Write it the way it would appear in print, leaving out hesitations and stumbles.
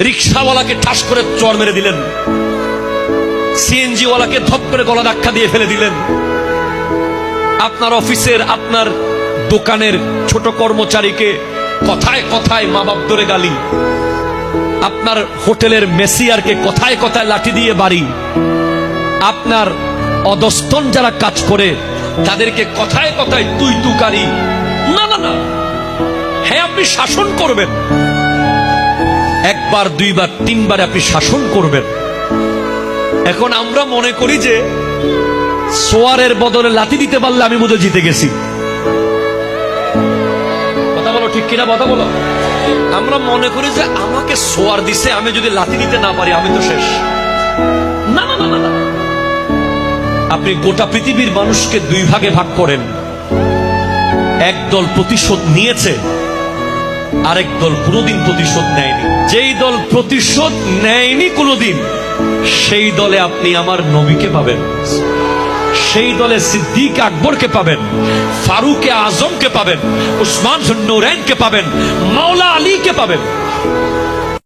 রিক্সাওয়ালাকে ঠাস করে চড় মেরে দিলেন, সিএনজি ওয়ালাকে ধপ করে গলা ধাক্কা দিয়ে ফেলে দিলেন, আপনার অফিসের আপনার দোকানের ছোট কর্মচারীকে কথায় কথায় মা বাপ ধরে গালি, আপনার হোটেলের মেসিয়ারকে কথায় কথায় লাঠি দিয়ে বাড়ি, আপনার অধস্তন যারা কাজ করে তাদেরকে কথায় কথায় তুই তুকারি। না না না, হ্যাঁ আপনি শাসন করবেন, একবার দুইবার তিনবার আপনি শাসন করবেন। এখন আমরা মনে করি যে সোয়ারের বদলে লাথি দিতে পারলে আমি বোধহয় জিতে গেছি। কথা বলো ঠিক কিনা, কথা বলো। আমরা মনে করি যে আমাকে সোয়ার দিছে, আমি যদি লাথি দিতে না পারি আমি তো শেষ। না না না না, আপনি গোটা পৃথিবীর মানুষকে দুই ভাগে ভাগ করেন, এক দল প্রতিশোধ নিয়েছে, আরেক দল কোনোদিন প্রতিশোধ নেয়নি। যেই দল প্রতিশোধ নেয়নি কোনোদিন, সেই দলে আপনি আমার নবীকে পাবেন, সেই দলে সিদ্দিক আকবরকে পাবেন, ফারুক আজমকে পাবেন, উসমান জুন্নুরাইনকে পাবেন, মাওলা আলীকে পাবেন।